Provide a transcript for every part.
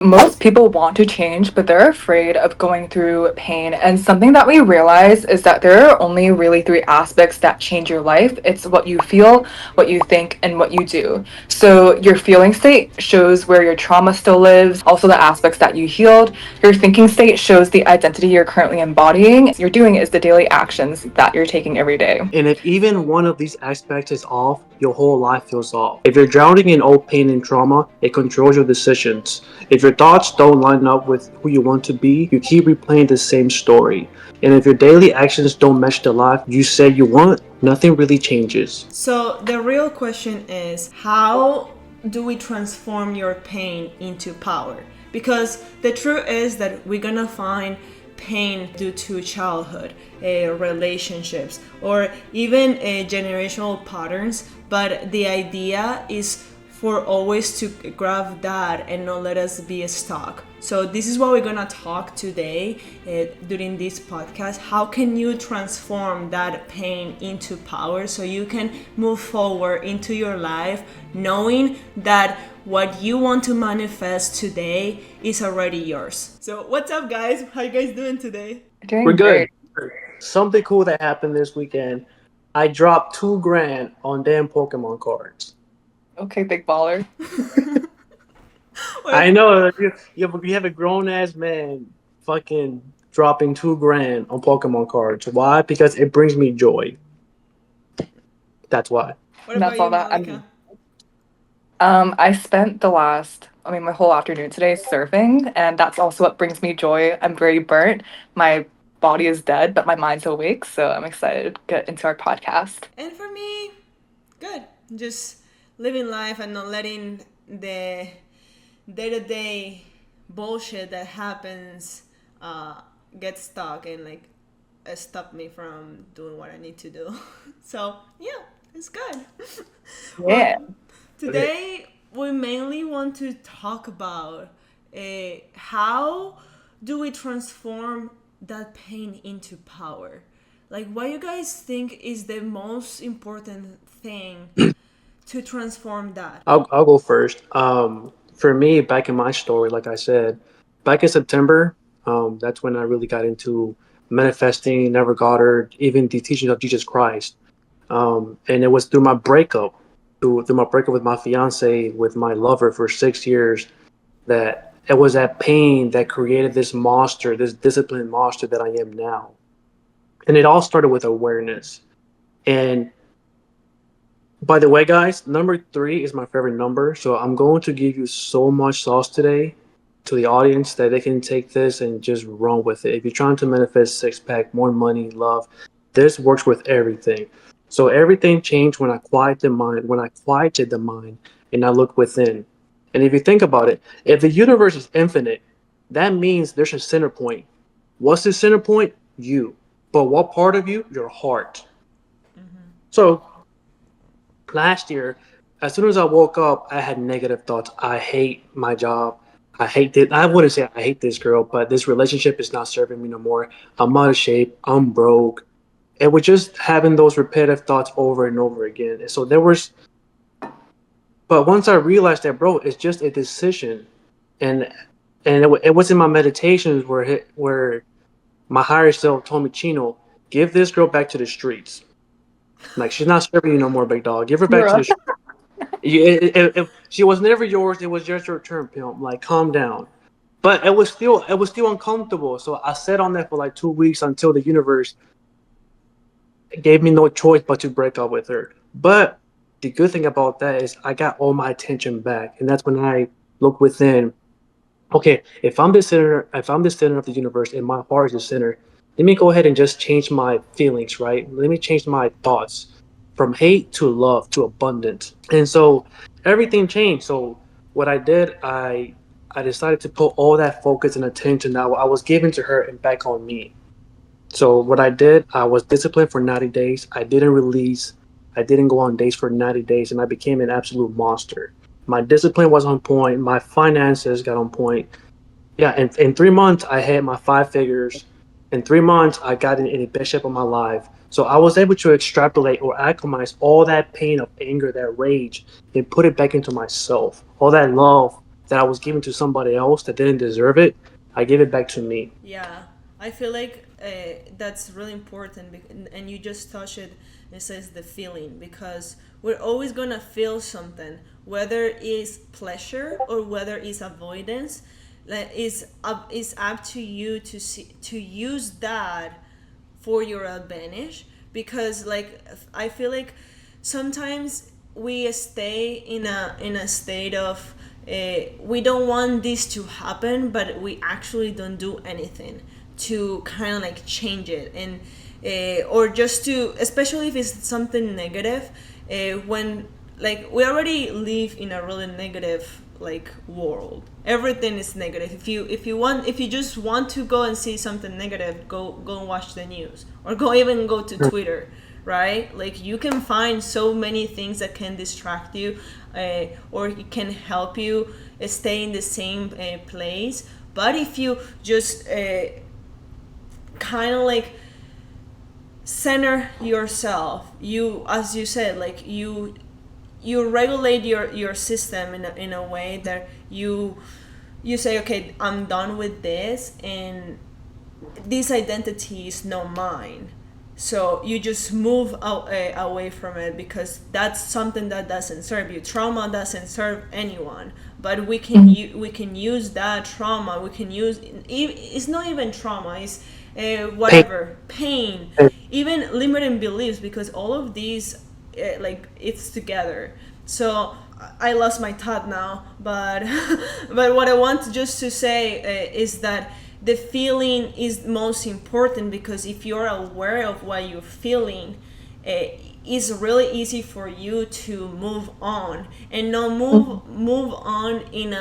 Most people want to change, but they're afraid of going through pain. And something that we realize is that there are only really three aspects that change your life: it's what you feel, what you think, and what you do. So, your feeling state shows where your trauma still lives, also the aspects that you healed. Your thinking state shows the identity you're currently embodying. You're doing is the daily actions that you're taking every day. And if even one of these aspects is off, your whole life feels off. If you're drowning in old pain and trauma, it controls your decisions. If your thoughts don't line up with who you want to be, you keep replaying the same story. And if your daily actions don't match the life you say you want, nothing really changes. So the real question is, how do we transform your pain into power? Because the truth is that we're gonna find pain due to childhood, relationships, or even generational patterns. But the idea is for always to grab that and not let us be stuck. So this is what we're gonna talk today during this podcast. How can you transform that pain into power so you can move forward into your life knowing that what you want to manifest today is already yours. So what's up, guys? How you guys doing today? We're Doing good. great. Something cool that happened this weekend. I dropped 2 grand on damn Pokemon cards. Okay, big baller. I know you have a grown ass man fucking dropping 2 grand on Pokemon cards. Why? Because it brings me joy. That's why. What And about that's all you, that Malika? I spent my whole afternoon today surfing, and that's also what brings me joy. I'm very burnt. My body is dead, but my mind's awake, so I'm excited to get into our podcast. And for me, good. Just living life and not letting the day-to-day bullshit that happens get stuck and like stop me from doing what I need to do. So yeah, it's good. Well, Yeah. Okay. today we mainly want to talk about how do we transform that pain into power. Like, what you guys think is the most important thing to transform that? I'll go first. For me, back in my story, like I said, back in September, that's when I really got into manifesting, never got her, even the teachings of Jesus Christ. And it was through my breakup with my fiance, with my lover for 6 years, that it was that pain that created this monster, this disciplined monster that I am now. And it all started with awareness. And by the way, guys, number 3 is my favorite number. So I'm going to give you so much sauce today to the audience that they can take this and just run with it. If you're trying to manifest six pack, more money, love, this works with everything. So everything changed when I quieted the mind and I looked within. And if you think about it, if the universe is infinite, that means there's a center point. What's the center point? You. But what part of you? Your heart. So last year, as soon as I woke up, I had negative thoughts. I hate my job. I hate this. I wouldn't say I hate this girl, but this relationship is not serving me no more. I'm out of shape. I'm broke. It was just having those repetitive thoughts over and over again. And so there was, but once I realized that, bro, it's just a decision, and it was in my meditations where my higher self told me, Chino, give this girl back to the streets. Like she's not serving you no more, big dog. Give her back You're to the right. streets. She was never yours. It was just your turn, pimp. Like, calm down. But it was still uncomfortable. So I sat on that for like 2 weeks until the universe gave me no choice but to break up with her. But the good thing about that is I got all my attention back, and that's when I look within. Okay, if I'm the center of the universe and my heart is the center, let me go ahead and just change my feelings, right? Let me change my thoughts from hate to love to abundance. And so everything changed. So what I did, I decided to put all that focus and attention that I was giving to her and back on me. So what I did, I was disciplined for 90 days. I didn't release. I didn't go on dates for 90 days, and I became an absolute monster. My discipline was on point. My finances got on point. Yeah, in 3 months, I hit my 5 figures. In 3 months, I got in the best shape of my life. So I was able to extrapolate or acclimatize all that pain of anger, that rage, and put it back into myself. All that love that I was giving to somebody else that didn't deserve it, I gave it back to me. Yeah, I feel like that's really important, and you just touch it. It says the feeling, because we're always gonna feel something, whether it's pleasure or whether it's avoidance. Like is up to you to see, to use that for your advantage, because like I feel like sometimes we stay in a state of we don't want this to happen, but we actually don't do anything to kind of like change it, and or just to, especially if it's something negative, when like we already live in a really negative like world. Everything is negative. If you just want to go and see something negative, go and watch the news, or go to Twitter, right? Like you can find so many things that can distract you, or it can help you stay in the same place. But if you just kind of like center yourself, you, as you said, like you regulate your system in a way that you say, okay, I'm done with this, and this identity is not mine. So you just move away from it, because that's something that doesn't serve you. Trauma doesn't serve anyone, but we can we can use that trauma. We can use, it's not even trauma. It's whatever, pain, even limiting beliefs, because all of these like it's together. So I lost my thought now, but but what I want just to say is that the feeling is most important, because if you're aware of what you're feeling, it's really easy for you to move on, and not move on in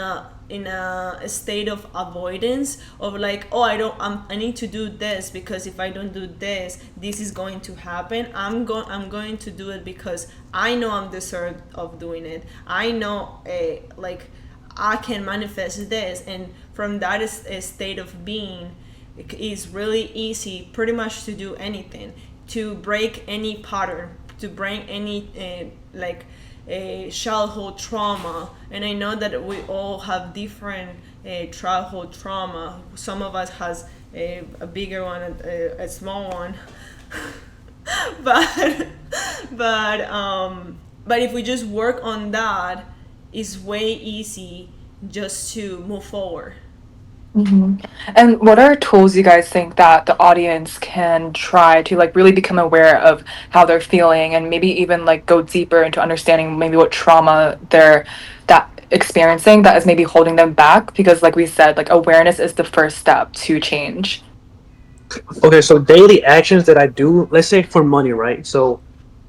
a state of avoidance of like, oh, I need to do this, because if I don't do this, this is going to happen. I'm going to do it because I know I'm deserved of doing it. I know like I can manifest this, and from that state of being, it is really easy pretty much to do anything, to break any pattern, to break any like a childhood trauma. And I know that we all have different childhood trauma. Some of us has a bigger one, a small one. but but if we just work on that, it's way easy just to move forward. And what are tools you guys think that the audience can try to like really become aware of how they're feeling, and maybe even like go deeper into understanding maybe what trauma they're that experiencing that is maybe holding them back? Because like we said, like awareness is the first step to change. Okay, so daily actions that I do, let's say for money, right? So,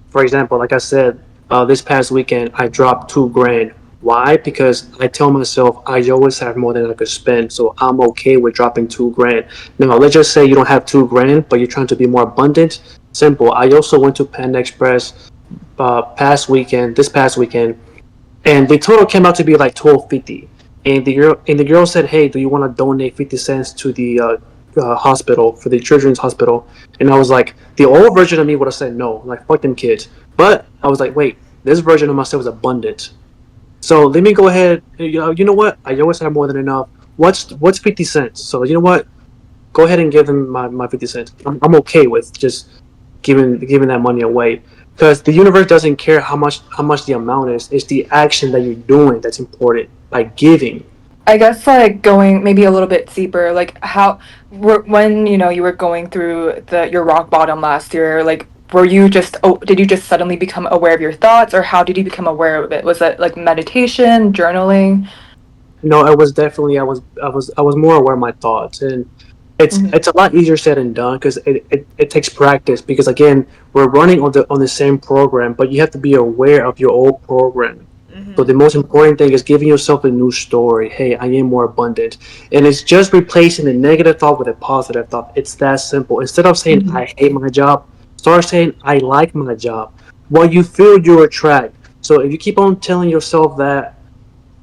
for example, like I said, this past weekend I dropped 2 grand. Why? Because I tell myself I always have more than I could spend, so I'm okay with dropping 2 grand. Now, let's just say you don't have 2 grand, but you're trying to be more abundant. Simple. I also went to Panda Express this past weekend, and the total came out to be like 12.50. And the girl said, "Hey, do you want to donate 50 cents to the hospital, for the children's hospital?" And I was like, the old version of me would have said no, like fuck them kids. But I was like, wait, this version of myself is abundant. So let me go ahead. You know what? I always have more than enough. What's 50 cents? So you know what? Go ahead and give them my 50 cents. I'm okay with just giving that money away, because the universe doesn't care how much the amount is. It's the action that you're doing that's important. Like giving. I guess like going maybe a little bit deeper, like when you were going through the your rock bottom last year, like were you just did you just suddenly become aware of your thoughts, or how did you become aware of it? Was it like meditation, journaling? No, it was definitely I was more aware of my thoughts, and it's Mhm. it's a lot easier said than done, because it takes practice, because again we're running on the same program, but you have to be aware of your old program. So the most important thing is giving yourself a new story. Hey, I am more abundant, and it's just replacing the negative thought with a positive thought. It's that simple. Instead of saying Mhm. I hate my job, start saying I like my job. What you feel, you attract. So if you keep on telling yourself that,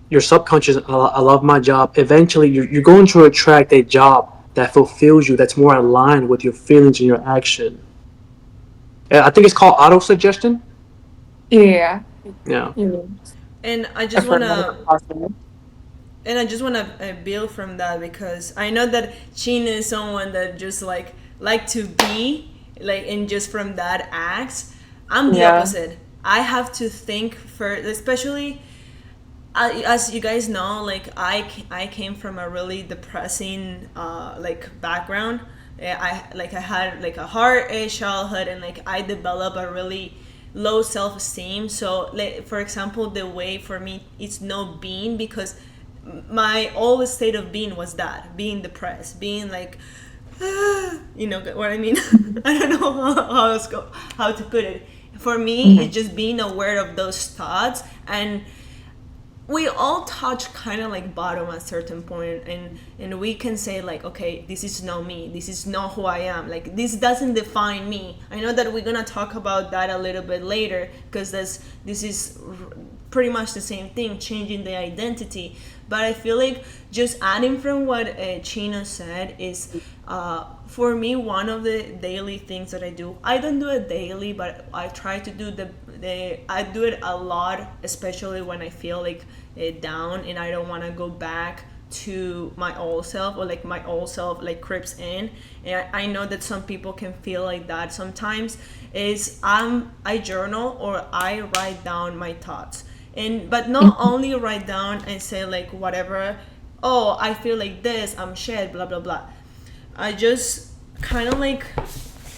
your subconscious, I love my job, eventually you're going to attract a job that fulfills you, that's more aligned with your feelings and your action. I think it's called auto suggestion. Yeah. Yeah. Yeah. And I just want Affirmative to and positive. And I just want to build from that, because I know that Chin is someone that just like to be like, and just from that acts. I'm the Yeah. opposite. I have to think first, especially as you guys know, like I came from a really depressing like background. I had like a hard childhood, and like I developed a really low self-esteem. So like, for example, the way for me it's no being, because my old state of being was that being depressed, being like you know what I mean. I don't know how to put it. For me, Mhm. it's just being aware of those thoughts, and we all touch kind of like bottom at a certain point, and we can say like, okay, this is not me, this is not who I am, like this doesn't define me. I know that we're gonna talk about that a little bit later, because this is pretty much the same thing, changing the identity. But I feel like just adding from what Chino said is, for me, one of the daily things that I do. I don't do it daily, but I try to do I do it a lot, especially when I feel like down and I don't want to go back to my old self, or like my old self like creeps in. And I know that some people can feel like that sometimes. Is I journal, or I write down my thoughts, and but not only write down and say like whatever, oh, I feel like this, I'm shit, blah blah blah. I just kind of like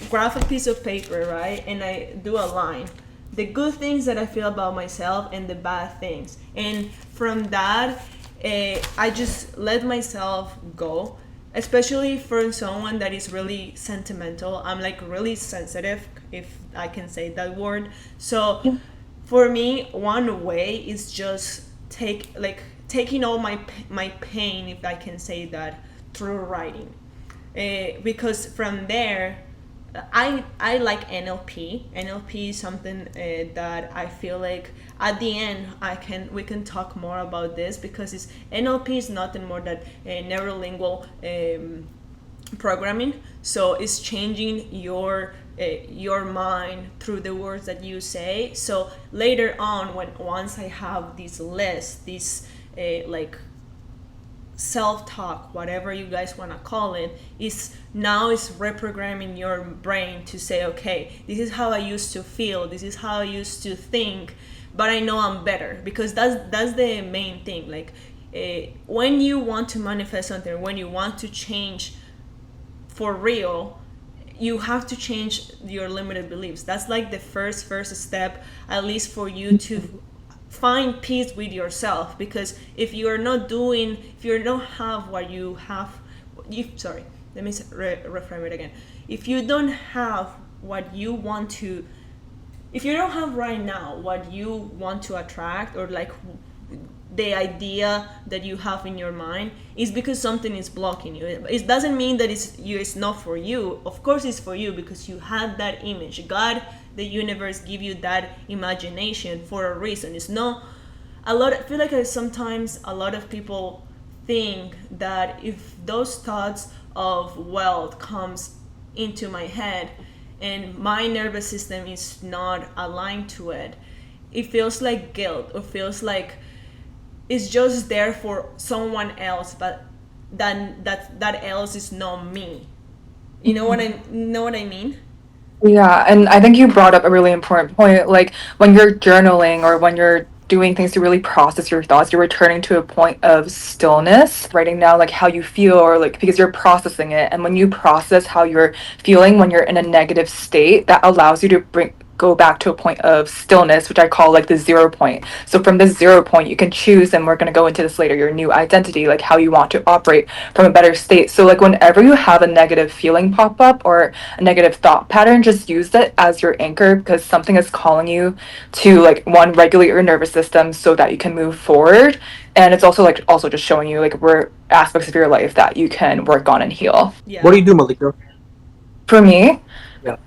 graph a piece of paper, right, and I do a line, the good things that I feel about myself and the bad things, and from that I just let myself go. Especially for someone that is really sentimental, I'm like really sensitive, if I can say that word. So for me, one way is just taking all my pain, if I can say that, through writing. Because from there, I like NLP. NLP is something that I feel like at the end we can talk more about this, because it's NLP is nothing more than neurolingual programming. So it's changing your mind through the words that you say. So later on, once I have this list, this like self-talk, whatever you guys want to call it, is now is reprogramming your brain to say, okay, this is how I used to feel, this is how I used to think, but I know I'm better. Because that's the main thing. Like when you want to manifest something, when you want to change for real, you have to change your limited beliefs. That's like the first step, at least for you to find peace with yourself. Because if you don't have what you have, sorry, let me reframe it again. If you don't have what you want to, if you don't have right now what you want to attract, or like the idea that you have in your mind, is because something is blocking you. It doesn't mean that it's not for you. Of course it's for you, because you had that image. God, the universe, give you that imagination for a reason. It's not I feel like sometimes a lot of people think that if those thoughts of wealth comes into my head and my nervous system is not aligned to it, it feels like guilt, or feels like it's just there for someone else, but then that else is not me. You know what I mean? Yeah, and I think you brought up a really important point. Like when you're journaling or when you're doing things to really process your thoughts, you're returning to a point of stillness, writing down like how you feel, or like because you're processing it. And when you process how you're feeling when you're in a negative state, that allows you to go back to a point of stillness, which I call like the 0 point. So from this 0 point, you can choose, and we're going to go into this later, your new identity, like how you want to operate from a better state. So like whenever you have a negative feeling pop up or a negative thought pattern, just use it as your anchor, because something is calling you to like one, regulate your nervous system so that you can move forward. And it's also just showing you like where aspects of your life that you can work on and heal. Yeah. What do you do, Malika? For me, Yeah.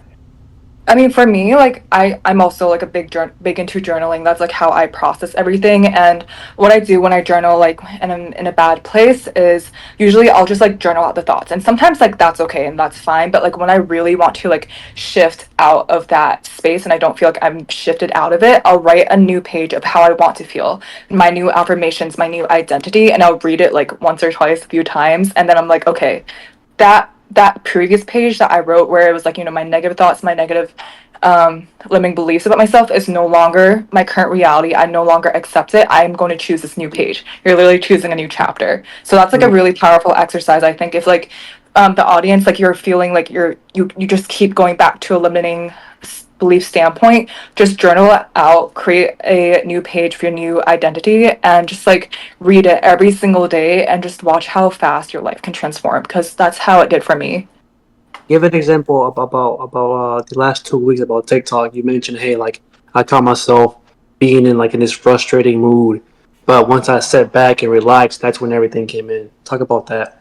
I mean, for me, like I'm also like a big into journaling. That's like how I process everything. And what I do when I journal, like, and I'm in a bad place, is usually I'll just like journal out the thoughts. And sometimes like that's okay and that's fine. But like when I really want to like shift out of that space and I don't feel like I'm shifted out of it, I'll write a new page of how I want to feel, my new affirmations, my new identity, and I'll read it like once or twice, a few times, and then I'm like, okay, that previous page that I wrote where it was like, my negative thoughts, my negative limiting beliefs about myself is no longer my current reality. I no longer accept it. I'm going to choose this new page. You're literally choosing a new chapter. So that's like a Mm. really powerful exercise. I think if like the audience, like you're feeling like you just keep going back to a limiting belief standpoint, just journal it out, create a new page for your new identity, and just like read it every single day and just watch how fast your life can transform, because that's how it did for me. Give an example about the last 2 weeks about TikTok. You mentioned, hey, like I caught myself being in this frustrating mood, but once I sat back and relaxed, that's when everything came in. Talk about that.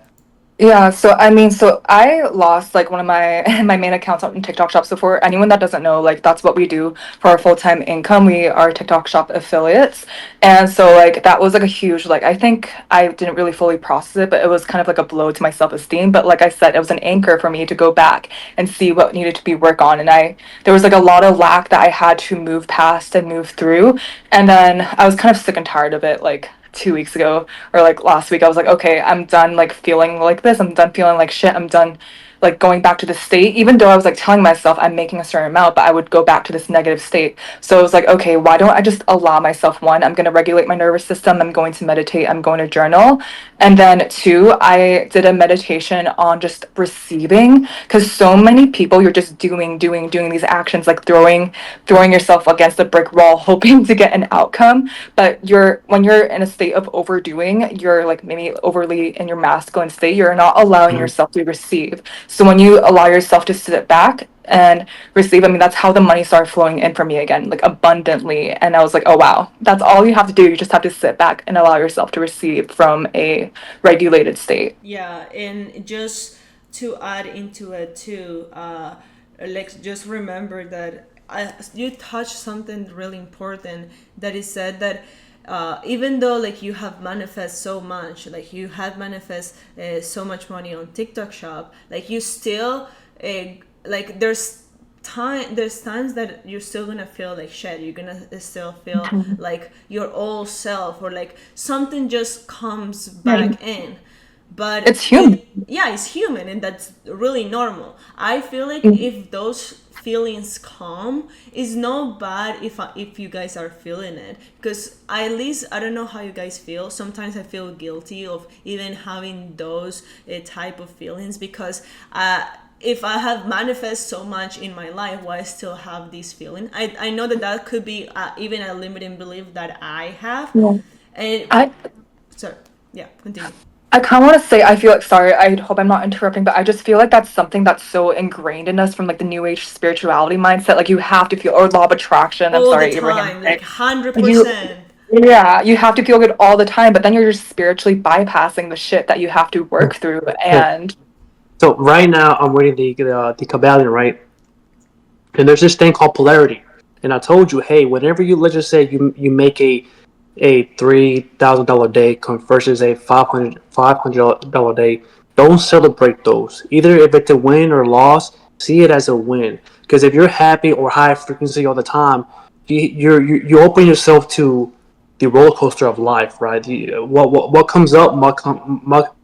Yeah, so I mean, so I lost like one of my my main accounts on TikTok Shop. So for anyone that doesn't know, like that's what we do for our full-time income. We are TikTok Shop affiliates. And so like that was like a huge, like, I think I didn't really fully process it, but it was kind of like a blow to my self-esteem. But like I said, it was an anchor for me to go back and see what needed to be worked on. And there was like a lot of lack that I had to move past and move through. And then I was kind of sick and tired of it, like 2 weeks ago or like last week. I was like, okay, I'm done like feeling like this. I'm done feeling like shit. I'm done like going back to the state, even though I was like telling myself I'm making a certain amount, but I would go back to this negative state. So I was like, okay, why don't I just allow myself, one, I'm going to regulate my nervous system, I'm going to meditate, I'm going to journal. And then two, I did a meditation on just receiving, because so many people, you're just doing these actions, like throwing yourself against a brick wall hoping to get an outcome. But when you're in a state of overdoing, you're like maybe overly in your masculine state, you're not allowing Mhm. yourself to receive. So when you allow yourself to sit back and receive, I mean, that's how the money started flowing in for me again, like abundantly. And I was like, oh wow, that's all you have to do. You just have to sit back and allow yourself to receive from a regulated state. Yeah, and just to add into it too, like just remember that you touched something really important, that is said that even though like you have manifest so much, like you have manifest so much money on TikTok Shop, like you still like there's times that you're still gonna feel like shit. You're gonna still feel like your old self, or like something just comes Yeah. back in. But It's human. yeah, it's human, and that's really normal. I feel like if those feelings come, it's not bad if you guys are feeling it, because at least I don't know how you guys feel. Sometimes I feel guilty of even having those type of feelings, because if I have manifest so much in my life, why I still have this feeling? I know that that could be even a limiting belief that I have. Yeah. And I so yeah, continue. I kind of want to say, I feel like, sorry, I hope I'm not interrupting, but I just feel like that's something that's so ingrained in us from like the new age spirituality mindset. Like you have to feel, or law of attraction. I'm All the sorry, Abraham. time, like You, 100%. yeah, you have to feel good all the time, but then you're just spiritually bypassing the shit that you have to work through. Yeah. And So right now I'm reading the Kabbalion, right? And there's this thing called polarity. And I told you, hey, whenever you, let's just say you make a $3,000 day versus a $500 day, don't celebrate those. Either if it's a win or loss, see it as a win. Because if you're happy or high frequency all the time, you open yourself to the roller coaster of life, right? What comes up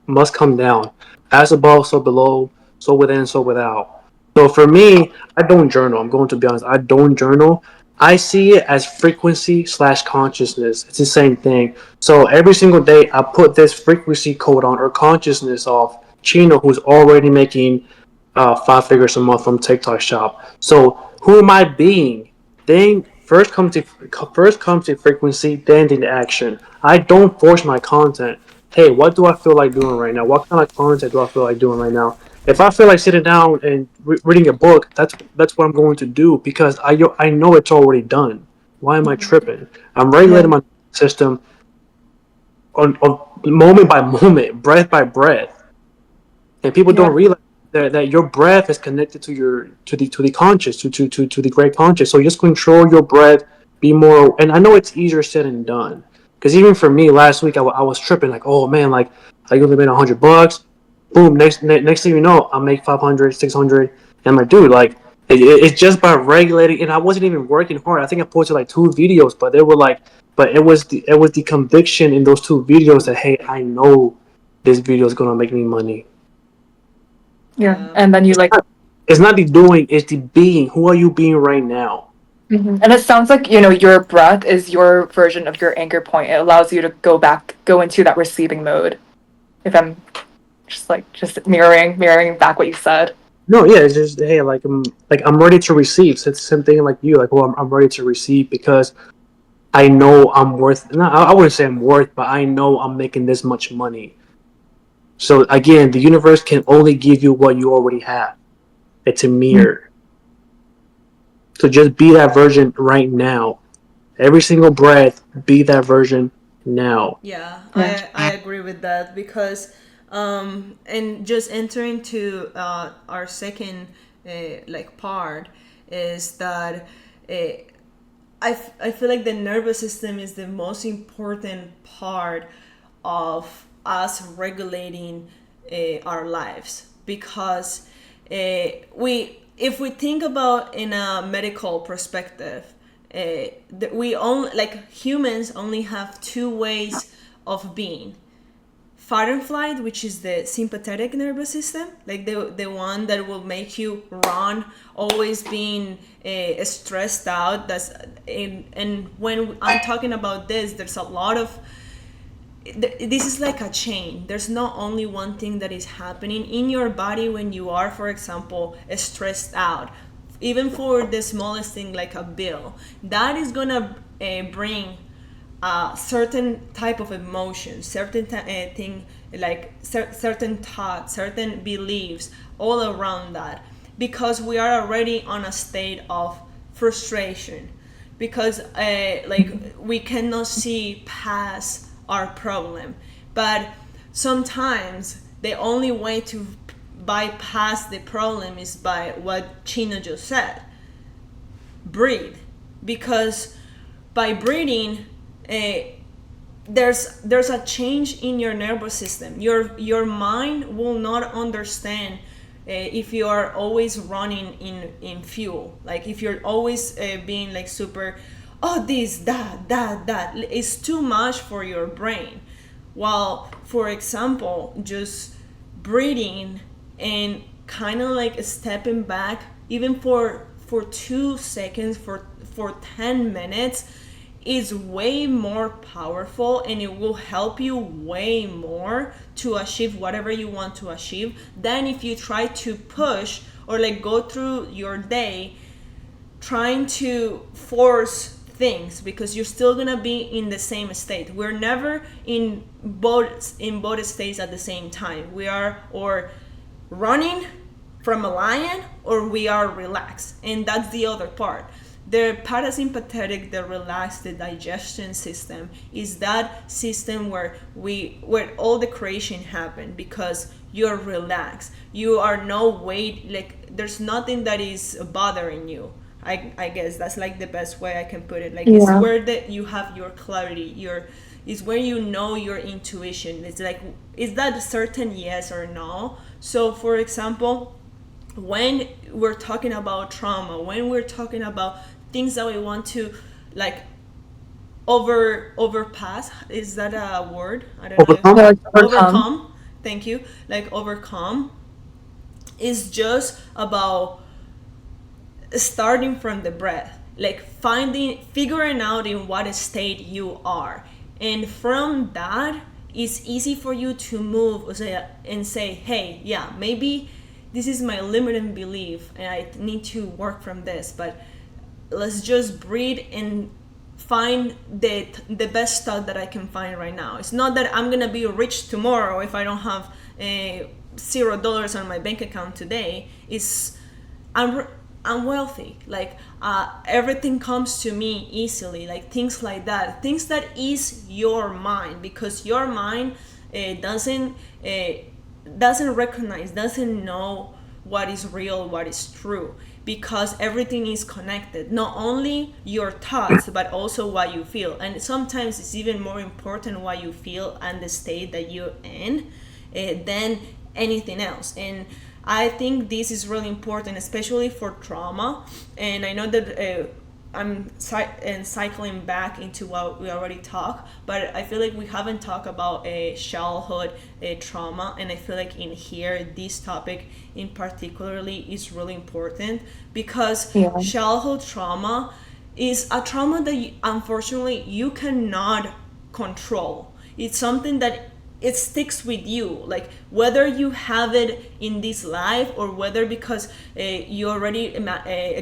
must come down. As above, so below, so within, so without. So for me, I don't journal. I'm going to be honest. I don't journal. I see it as frequency slash consciousness. It's the same thing. So every single day, I put this frequency code on or consciousness of Chino, who's already making 5 figures a month from TikTok Shop. So who am I being? Then first comes the frequency, then the action. I don't force my content. Hey, what do I feel like doing right now? What kind of content do I feel like doing right now? If I feel like sitting down and reading a book, that's what I'm going to do because I know it's already done. Why am I tripping? I'm yeah, regulating my system on moment by moment, breath by breath, and people yeah. don't realize. that your breath is connected to your to the conscious to the great conscious. So just control your breath, be more. And I know it's easier said than done, because even for me last week I was tripping like, oh man, like I only made $100. Boom, next thing you know I make 500, 600, and I'm like, dude, like it's just by regulating. And I wasn't even working hard. I think I posted like 2 videos, but they were like, but it was the conviction in those 2 videos that, hey, I know this video is gonna make me money. Yeah. And then you like, It's not the doing, it's the being. Who are you being right now? and it sounds like, your breath is your version of your anchor point. It allows you to go into that receiving mode. If I'm just mirroring back what you said. No, yeah, it's just, hey, I'm ready to receive. So it's the same thing like you, like, well, I'm ready to receive because I know I'm worth. No, I wouldn't say I'm worth, but I know I'm making this much money. So again, the universe can only give you what you already have. It's a mirror. So just be that version right now. Every single breath, be that version now. Yeah, Yeah. I agree with that because, and just entering to our second part is that I feel like the nervous system is the most important part of us regulating our lives because if we think about in a medical perspective, we only like humans only have 2 ways of being: fight and flight, which is the sympathetic nervous system, like the one that will make you run, always being stressed out. And when I'm talking about this, there's a lot of this is like a chain. There's not only one thing that is happening in your body when you are, for example, stressed out. Even for the smallest thing like a bill, that is gonna bring a certain type of emotion, certain thing like certain thoughts, certain beliefs all around that, because we are already on a state of frustration, because like we cannot see past our problem. But sometimes the only way to bypass the problem is by what Chino just said: breathe. Because by breathing, there's a change in your nervous system. Your mind will not understand if you are always running in fuel, like if you're always being like super, oh, this, that is too much for your brain. While, for example, just breathing and kind of like stepping back, even for 2 seconds, for 10 minutes, is way more powerful, and it will help you way more to achieve whatever you want to achieve than if you try to push or like go through your day trying to force things, because you're still gonna be in the same state. We're never in both states at the same time. We are or running from a lion, or we are relaxed. And that's the other part. The parasympathetic, the relaxed, the digestion system is that system where all the creation happen, because you're relaxed. You are no weight, like there's nothing that is bothering you. I guess that's like the best way I can put it. Like, it's where you have your clarity, is where you know your intuition. It's like, is that a certain yes or no? So for example, when we're talking about trauma, when we're talking about things that we want to like overpass, is that a word? I don't know. Overcome. Thank you. Like, overcome is just about starting from the breath, like figuring out in what state you are, and from that it's easy for you to move and say, hey, yeah, maybe this is my limiting belief and I need to work from this, but let's just breathe and find the best thought that I can find right now. It's not that I'm gonna be rich tomorrow if I don't have $0 on my bank account today. It's I'm wealthy, like everything comes to me easily, like things like that, things that ease your mind, because your mind doesn't recognize, doesn't know what is real, what is true, because everything is connected, not only your thoughts but also what you feel. And sometimes it's even more important what you feel and the state that you're in than anything else. And I think this is really important, especially for trauma. And I know that cycling back into what we already talked, but I feel like we haven't talked about a childhood trauma, and I feel like in here this topic in particularly is really important, because Yeah. childhood trauma is a trauma that unfortunately you cannot control. It's something that it sticks with you, like whether you have it in this life or whether because you already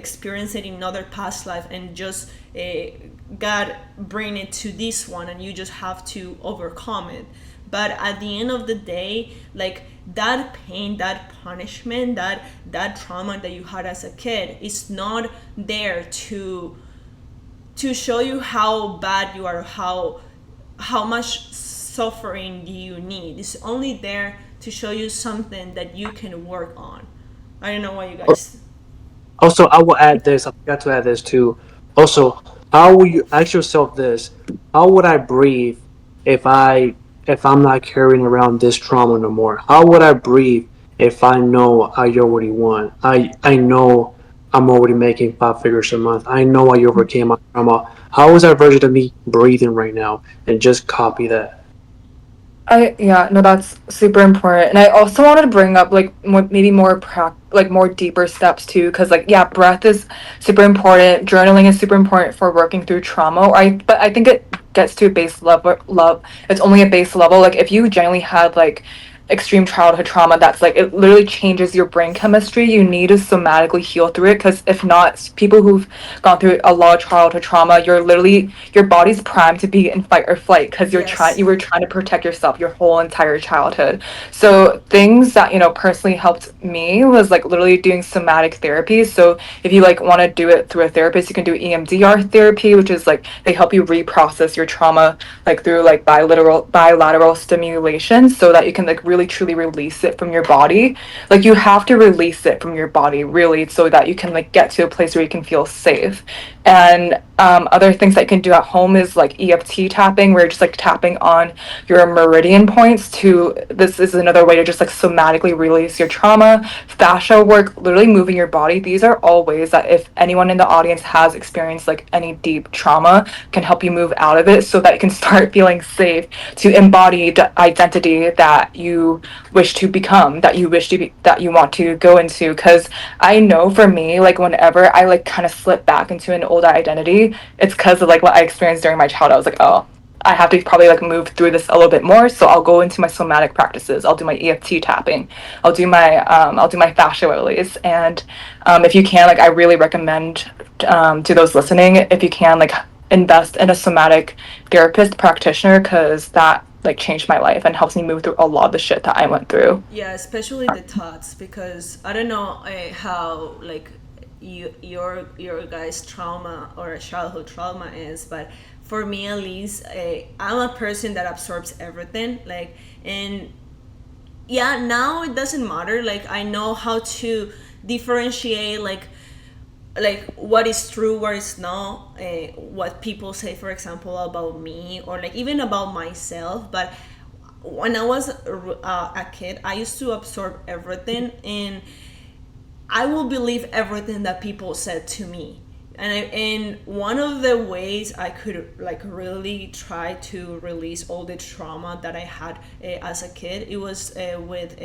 experienced it in another past life and just God bring it to this one and you just have to overcome it. But at the end of the day, like that pain, that punishment, that trauma that you had as a kid is not there to show you how bad you are, how much suffering do you need. It's only there to show you something that you can work on. I don't know what you guys. Also, I will add this. I forgot to add this too. Also, how will you ask yourself this? How would I breathe if I'm not carrying around this trauma no more? How would I breathe if I know I already won? I know I'm already making 5 figures a month. I know I overcame my trauma. How is that version of me breathing right now? And just copy that. Yeah, no, that's super important. And I also wanted to bring up like maybe more like more deeper steps too, because like yeah, breath is super important. Journaling is super important for working through trauma. But I think it gets to a base level. It's only a base level. Like if you generally had like extreme childhood trauma, that's like it literally changes your brain chemistry. You need to somatically heal through it, because if not, people who've gone through a lot of childhood trauma, your body's primed to be in fight or flight, because Yes. you were trying to protect yourself your whole entire childhood. So things that personally helped me was like literally doing somatic therapy. So if you like want to do it through a therapist, you can do EMDR therapy, which is like they help you reprocess your trauma like through like bilateral stimulation, so that you can like really truly release it from your body. Like you have to release it from your body really, so that you can like get to a place where you can feel safe. And other things that you can do at home is like EFT tapping, where you're just like tapping on your meridian points to, this is another way to just like somatically release your trauma. Fascia work, literally moving your body. These are all ways that if anyone in the audience has experienced like any deep trauma, can help you move out of it, so that you can start feeling safe to embody the identity that you wish to become, that you want to go into. Because I know for me, like whenever I like kind of slip back into an old identity, it's because of like what I experienced during my childhood. I was like, oh, I have to probably like move through this a little bit more. So I'll go into my somatic practices. I'll do my EFT tapping. I'll do my fascia release. And if you can, like I really recommend to those listening, if you can, like invest in a somatic therapist practitioner, because that like changed my life and helps me move through a lot of the shit that I went through. Yeah, especially the thoughts, because I don't know how like your guys' trauma or childhood trauma is, but for me at least, I'm a person that absorbs everything. Like, and yeah, now it doesn't matter. Like, I know how to differentiate like what is true, what is not, what people say, for example, about me, or like even about myself. But when I was a kid, I used to absorb everything, and I will believe everything that people said to me. And one of the ways I could like really try to release all the trauma that I had as a kid, it was with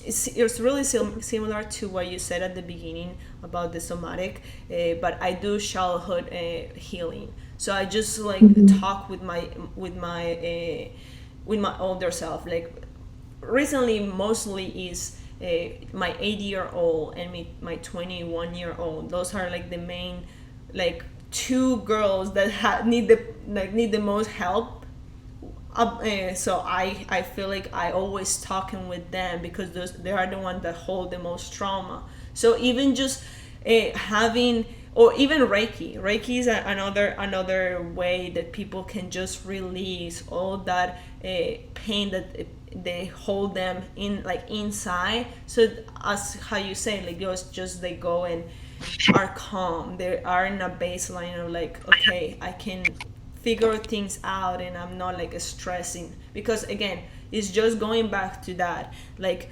it's really similar to what you said at the beginning about the somatic, but I do childhood healing. So I just like talk with my older self. Like recently, mostly is my 80-year-old and my 21-year-old. Those are like the main, like two girls that need the most help. So I feel like I always talking with them, because they are the ones that hold the most trauma. So even just having, or even Reiki is another way that people can just release all that pain that they hold them in like inside. So as how you say, like just they go and are calm. They are in a baseline of like, okay, I can figure things out and I'm not like stressing, because again, it's just going back to that, like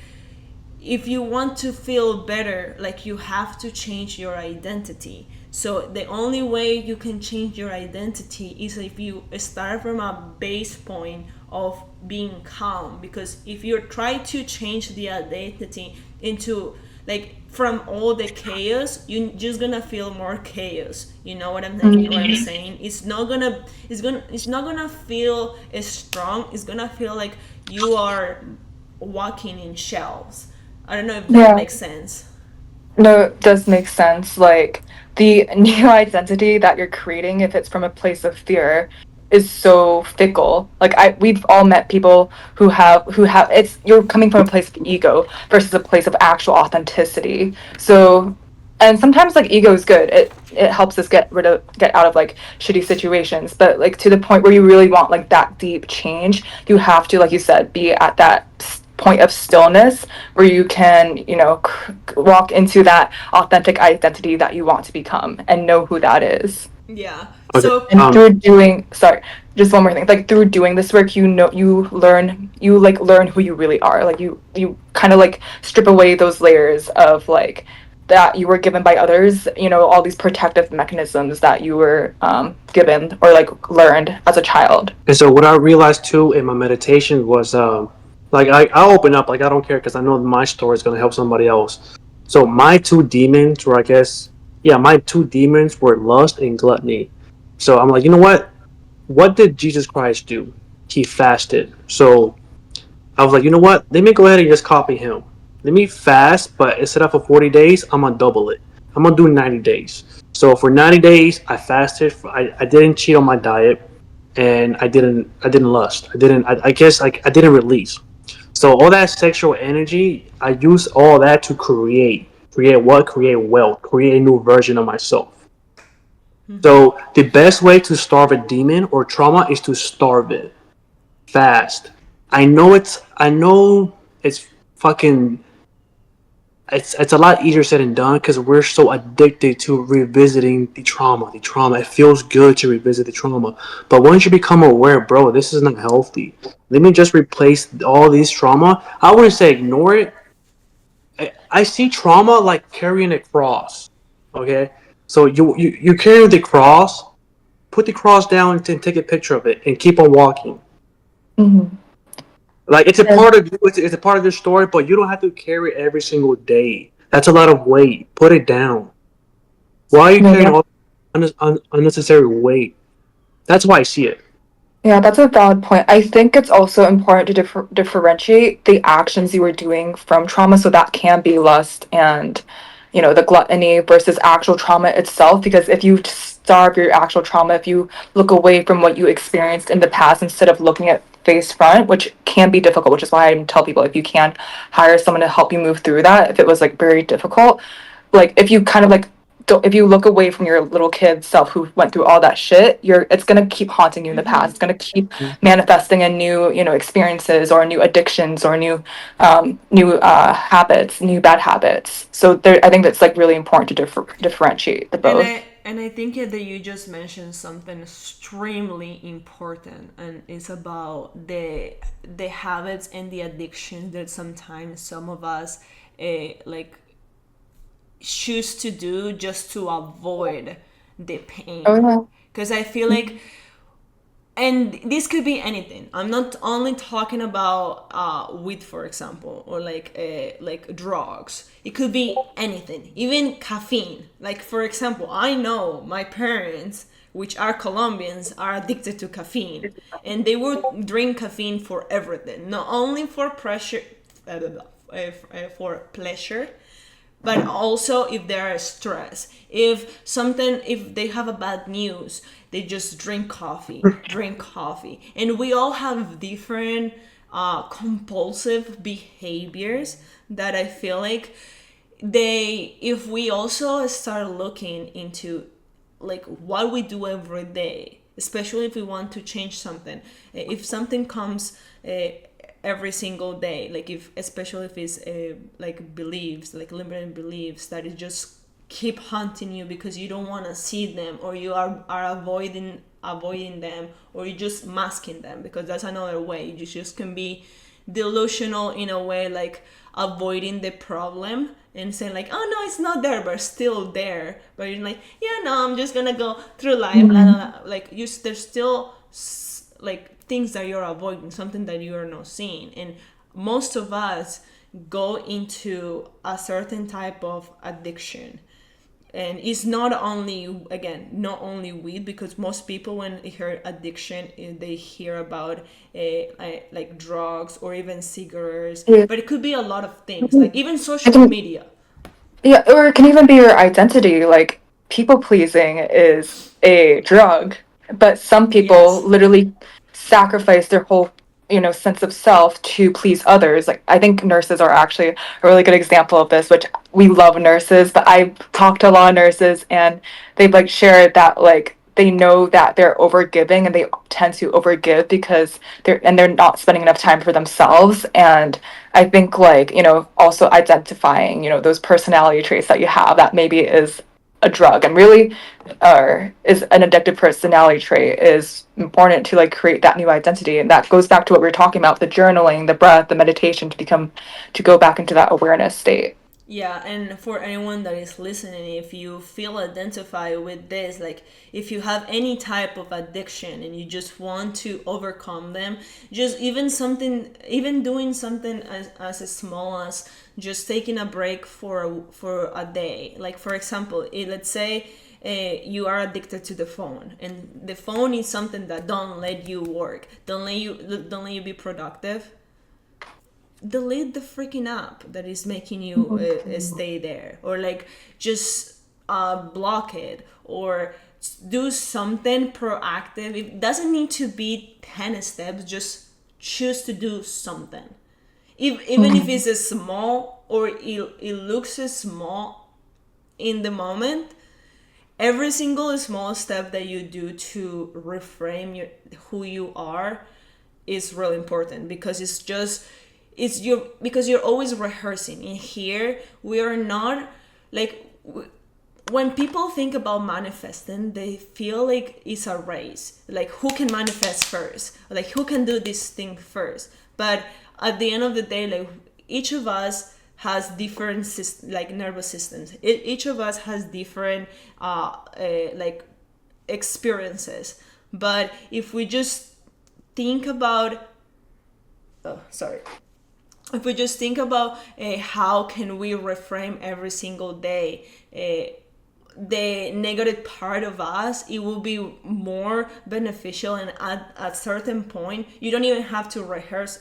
if you want to feel better, like you have to change your identity. So the only way you can change your identity is if you start from a base point of being calm. Because if you try to change the identity into like from all the chaos, you're just gonna feel more chaos. You know what I'm saying? It's not gonna feel as strong. It's gonna feel like you are walking in shells. I don't know if that Yeah. makes sense. No, it does make sense. Like the new identity that you're creating, if it's from a place of fear, is so fickle. Like we've all met people who have it's you're coming from a place of ego versus a place of actual authenticity. So, and sometimes like ego is good. It helps us get out of like shitty situations. But like to the point where you really want like that deep change, you have to, like you said, be at that point of stillness where you can, walk into that authentic identity that you want to become and know who that is. Yeah. Okay. So And through doing, sorry, just one more thing. Like through doing this work, you learn who you really are. Like you kind of like strip away those layers of like that you were given by others, all these protective mechanisms that you were given or like learned as a child. And so what I realized too in my meditation was like I open up, like I don't care because I know my story is gonna help somebody else. So my two demons were, I guess, yeah, my two demons were lust and gluttony. So I'm like, you know what? What did Jesus Christ do? He fasted. So I was like, you know what? Let me go ahead and just copy him. Let me fast, but instead of for 40 days, I'm gonna double it. I'm gonna do 90 days. So for 90 days, I fasted. I didn't cheat on my diet, and I didn't lust. I guess like I didn't release. So all that sexual energy, I use all that to create what? Create wealth, create a new version of myself. So the best way to starve a demon or trauma is to starve it fast. I know it's fucking it's a lot easier said than done because we're so addicted to revisiting the trauma. The trauma. It feels good to revisit the trauma. But once you become aware, bro, this is not healthy. Let me just replace all these trauma. I wouldn't say ignore it. I see trauma like carrying a cross. Okay? So you carry the cross, put the cross down and take a picture of it and keep on walking. Mm-hmm. Like it's a part of you. It's a part of your story, but you don't have to carry it every single day. That's a lot of weight. Put it down. Why are you No, carrying yeah. all unnecessary weight? That's why I see it. Yeah, that's a valid point. I think it's also important to differentiate the actions you were doing from trauma. So that can be lust and, the gluttony versus actual trauma itself. Because if you starve your actual trauma, if you look away from what you experienced in the past instead of looking at face front, which can be difficult, which is why I tell people if you can hire someone to help you move through that, if it was like very difficult, like if you kind of like don't, if you look away from your little kid self who went through all that shit, it's gonna keep haunting you in the past. It's gonna keep manifesting in new, experiences or new addictions or new habits, new bad habits. So there, I think that's like really important to differentiate the and both. I think that you just mentioned something extremely important, and it's about the habits and the addiction that sometimes some of us like choose to do just to avoid the Oh pain. yeah. Because I feel like, and this could be anything. I'm not only talking about weed, for example, or like drugs. It could be anything, even caffeine. Like for example, I know my parents, which are Colombians, are addicted to caffeine, and they would drink caffeine for everything, not only for pressure, for pleasure, but also if they are stressed, if they have a bad news, they just drink coffee. And we all have different compulsive behaviors that I feel like if we also start looking into like what we do every day, especially if we want to change something, if something comes every single day, like if especially if it's like beliefs, like limited beliefs that it just keep haunting you because you don't want to see them, or you are avoiding them, or you're just masking them, because that's another way you just can be delusional in a way, like avoiding the problem and saying like, oh no, it's not there, but still there, but you're like, yeah, no, I'm just gonna go through life, blah, blah, blah. Like there's still like things that you're avoiding, something that you are not seeing. And most of us go into a certain type of addiction, and it's not only, again, not only weed, because most people when they hear addiction they hear about like drugs or even cigarettes, Yeah. but it could be a lot of things, like even social can- media. Yeah, or it can even be your identity. Like people pleasing is a drug, but some people Yes. literally sacrifice their whole, sense of self to please others. Like I think nurses are actually a really good example of this, which we love nurses, but I've talked to a lot of nurses and they've like shared that like they know that they're overgiving and they tend to overgive because they're not spending enough time for themselves. And I think like, also identifying, those personality traits that you have that maybe is a drug and really is an addictive personality trait is important to like create that new identity. And that goes back to what we were talking about, the journaling, the breath, the meditation to go back into that awareness state. Yeah, and for anyone that is listening, if you feel identified with this, like if you have any type of addiction and you just want to overcome them, just even doing something as small as just taking a break for a day. Like for example, let's say you are addicted to the phone, and the phone is something that don't let you work, don't let you be productive. Delete the freaking app that is making you stay there, or like just block it, or do something proactive. It doesn't need to be 10 steps, just choose to do something, even if it's a small, or it looks small in the moment. Every single small step that you do to reframe who you are is really important, because because you're always rehearsing. In here we are not like, when people think about manifesting, they feel like it's a race, like who can manifest first, like who can do this thing first. But at the end of the day, like each of us has different like nervous systems. Each of us has different like experiences. But if we just think about if we just think about how can we reframe every single day the negative part of us, it will be more beneficial. And at a certain point, you don't even have to rehearse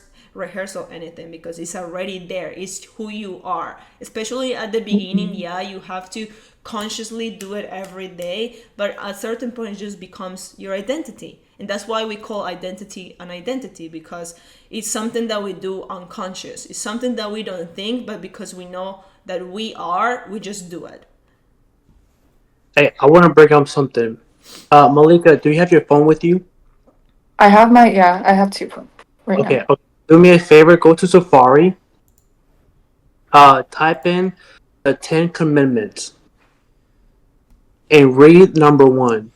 or anything, because it's already there. It's who you are. Especially at the beginning, yeah, you have to consciously do it every day, but at a certain point it just becomes your identity. And that's why we call identity an identity, because it's something that we do unconscious. It's something that we don't think, but because we know that we just do it. Hey, I want to bring up something. Malika, do you have your phone with you? I have two right now. Okay. Do me a favor. Go to Safari. Type in the 10 Commandments and read number 1.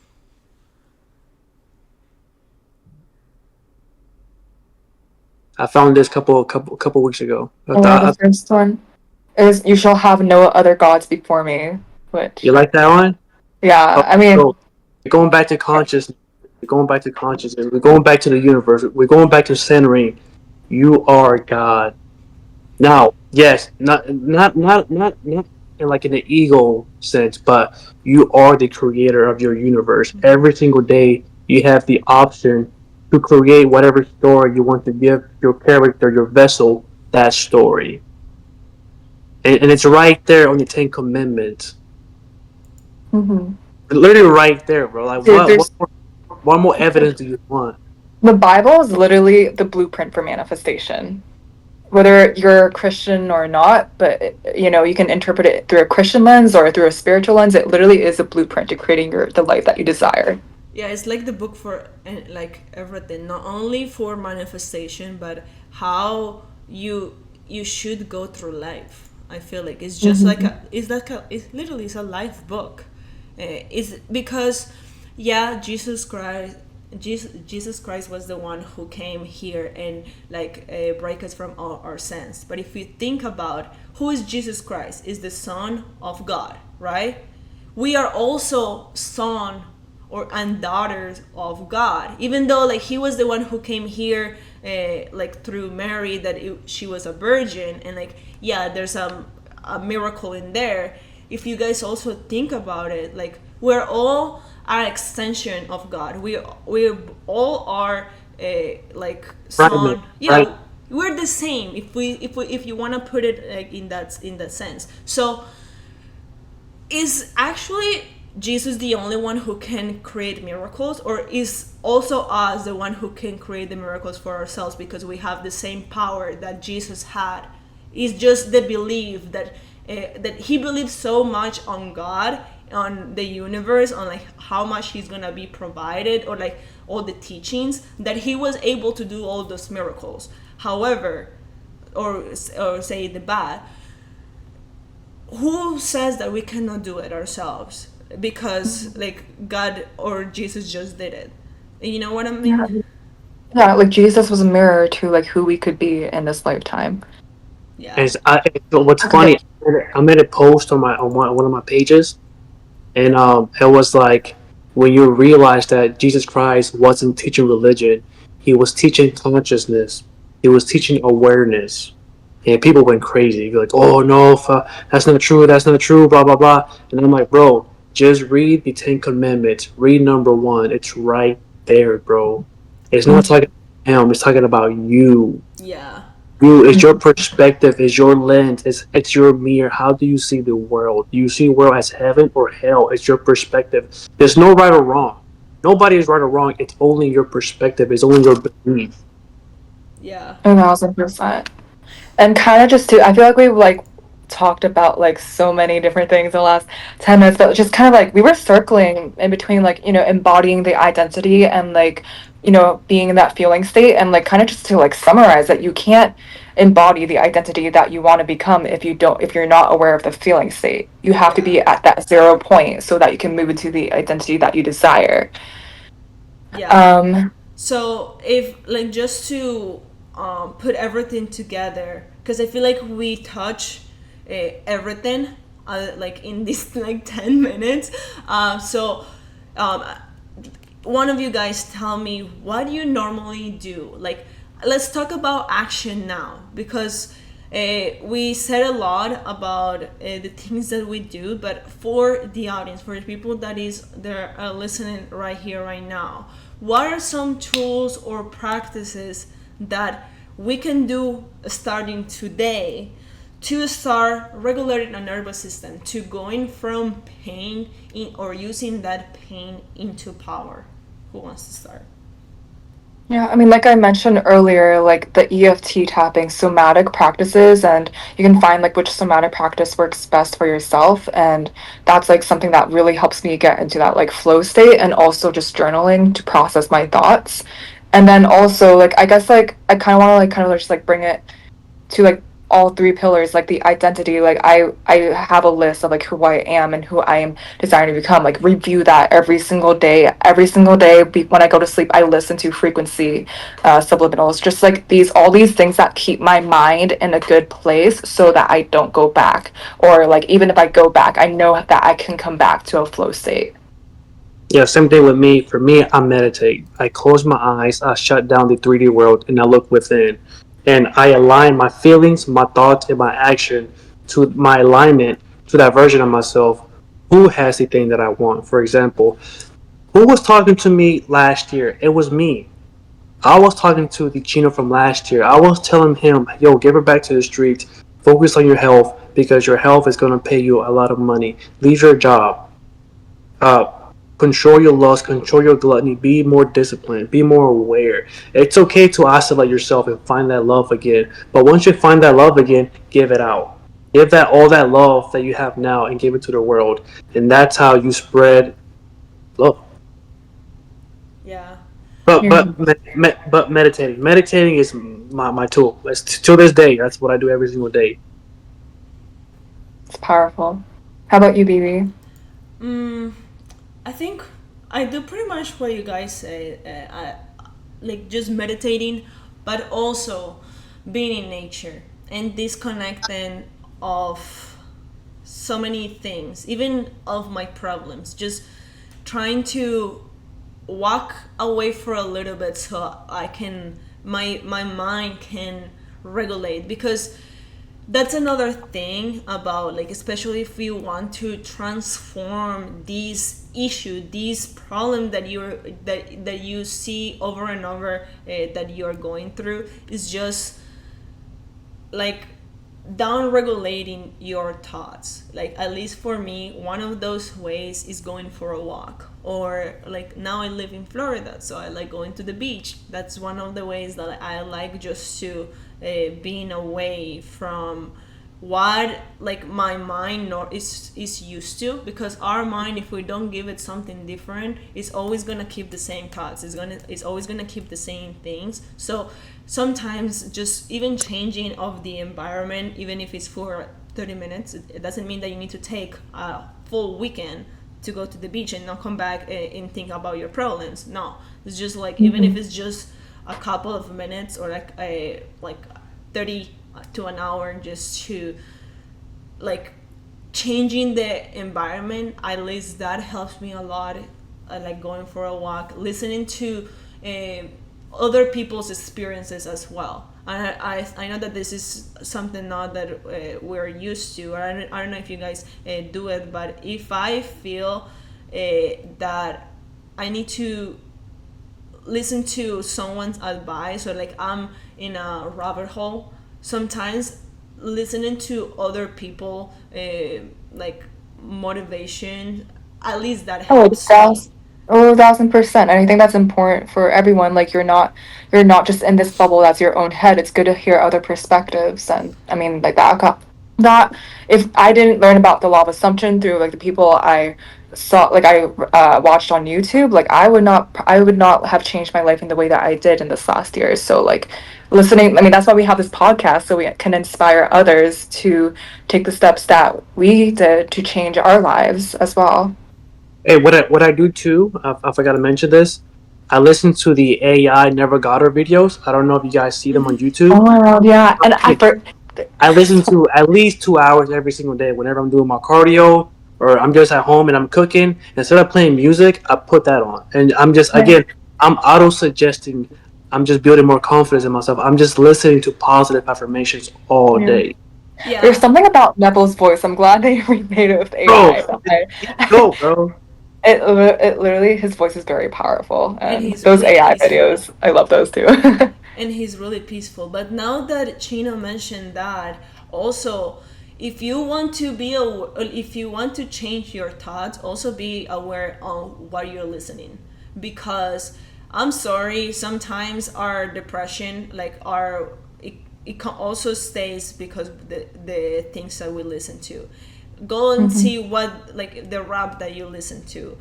I found this couple weeks ago. The first one is you shall have no other gods before me. Which You like that one? yeah, I mean, So we're going back to consciousness. We're going back to consciousness. We're going back to the universe. We're going back to centering. You are God. Now, yes, not in like in the ego sense, but you are the creator of your universe. Every single day, you have the option to create whatever story you want to give your character, your vessel, that story. And it's right there on the 10 Commandments. mhm. Literally right there, bro. Like, Dude, what more evidence do you want? the Bible is literally the blueprint for manifestation. Whether you're a Christian or not, but you can interpret it through a Christian lens or through a spiritual lens. It literally is a blueprint to creating the life that you desire. Yeah, it's like the book for like everything, not only for manifestation, but how you should go through life. I feel like it's just like it's literally it's a life book. It's because yeah, Jesus Christ was the one who came here and like break us from all our sins. But if you think about who is Jesus Christ, is the Son of God, right? We are also son or and daughters of God. Even though like he was the one who came here, like through Mary, that she was a virgin, and like yeah, there's a miracle in there. If you guys also think about it, like we're all an extension of God. We all are like Right. son. Yeah, Right. we're the same. If you want to put it like in that sense. So is actually Jesus the only one who can create miracles, or is also us the one who can create the miracles for ourselves because we have the same power that Jesus had? It's just the belief that that he believes so much on God, on the universe, on like how much he's gonna be provided, or like all the teachings, that he was able to do all those miracles. However, or say the bad, who says that we cannot do it ourselves because like God or Jesus just did it? You know what I mean? Yeah. Yeah, like Jesus was a mirror to like who we could be in this lifetime. Yeah. And what's Okay. funny, I made a post on one of my pages, and it was like when you realize that Jesus Christ wasn't teaching religion, he was teaching consciousness, he was teaching awareness, and people went crazy. You're like, oh no, that's not true, that's not true, blah blah blah. And I'm like, bro, just read the Ten Commandments. Read number one. It's right there, bro. It's not talking about him. It's talking about you. Yeah. You, it's your perspective, it's your lens, it's your mirror. How do you see the world? Do you see the world as heaven or hell? It's your perspective. There's no right or wrong. Nobody is right or wrong. It's only your perspective. It's only your belief. Yeah. 1,000%. And kind of just to, I feel like we've like talked about like so many different things in the last 10 minutes, but just kind of like we were circling in between like, embodying the identity and like, being in that feeling state. And like kind of just to like summarize that you can't embody the identity that you want to become if you're not aware of the feeling state. You have to be Yeah. at that 0 point so that you can move into the identity that you desire. Yeah. Um, So if like just to put everything together, because I feel like we touch everything like in this like 10 minutes. So um, one of you guys tell me what do you normally do? Like let's talk about action now, because we said a lot about the things that we do, but for the audience, for the people that are listening right here right now, what are some tools or practices that we can do starting today to start regulating our nervous system, to going from pain or using that pain into power? Who wants to start? Yeah, I mean, like I mentioned earlier, like the EFT tapping, somatic practices, and you can find like which somatic practice works best for yourself. And that's like something that really helps me get into that like flow state, and also just journaling to process my thoughts. And then also, like, I guess like I kind of want to like kind of just like bring it to like all three pillars, like the identity. Like I have a list of like who I am and who I am desiring to become. Like review that every single day. When I go to sleep, I listen to frequency subliminals, just like all these things that keep my mind in a good place so that I don't go back, or like even if I go back, I know that I can come back to a flow state. Yeah, same thing with me. For me, I meditate. I close my eyes, I shut down the 3D world, and I look within. And I align my feelings, my thoughts, and my action to my alignment to that version of myself who has the thing that I want. For example, who was talking to me last year? It was me. I was talking to the Chino from last year. I was telling him, yo, give her back to the streets. Focus on your health because your health is going to pay you a lot of money. Leave your job. Uh, Control your lust, control your gluttony, be more disciplined, be more aware. It's okay to isolate yourself and find that love again. But once you find that love again, give it out. Give that all that love that you have now and give it to the world. And that's how you spread love. Yeah. You're- But meditating is my tool. That's till this day. That's what I do every single day. It's powerful. How about you, BB? Mm, I think I do pretty much what you guys say. Like just meditating, but also being in nature and disconnecting of so many things, even of my problems. Just trying to walk away for a little bit so I can my mind can regulate, because that's another thing about, like, especially if you want to transform these issue, these problem that that you see over and over, that you're going through, is just like down regulating your thoughts. Like, at least for me, one of those ways is going for a walk, or like now I live in Florida, so I like going to the beach. That's one of the ways that I like, just to being away from what like my mind is used to, because our mind, if we don't give it something different, is always gonna keep the same thoughts, it's always gonna keep the same things. So sometimes just even changing of the environment, even if it's for 30 minutes, it doesn't mean that you need to take a full weekend to go to the beach and not come back and think about your problems. No, it's just like, even if it's just a couple of minutes, or like a 30 to an hour, just to like changing the environment. At least that helps me a lot. I like going for a walk, listening to other people's experiences as well. I know that this is something not that we're used to. I don't know if you guys do it, but if I feel that I need to listen to someone's advice, or like I'm in a rabbit hole, sometimes listening to other people like motivation, at least that Oh, helps me. 1,000%. And I think that's important for everyone. Like you're not just in this bubble that's your own head. It's good to hear other perspectives. And I mean, like that if I didn't learn about the law of assumption through like the people I saw, like I watched on YouTube, like I would not have changed my life in the way that I did in this last year. So like listening, I mean, that's why we have this podcast, so we can inspire others to take the steps that we did to change our lives as well. Hey, what I do too, I forgot to mention this. I listen to the AI Never Got Her videos. I don't know if you guys see them on Oh YouTube. my god, yeah. And I It- I listen to at least 2 hours every single day. Whenever I'm doing my cardio, or I'm just at home and I'm cooking, instead of playing music, I put that on, and I'm just, again, I'm auto suggesting. I'm just building more confidence in myself. I'm just listening to positive affirmations all Yeah. day, There's Yeah, something about Neville's voice. I'm glad they remade it with bro. AI. Go, bro. It literally, his voice is very powerful, and and he's those really AI peaceful. videos, I love those too. And he's really peaceful. But now that Chino mentioned that, also, if you want to if you want to change your thoughts, also be aware on what you're listening, because I'm sorry, sometimes our depression, like it can also stays because of the things that we listen to. Go and see what, like, the rap that you listen to.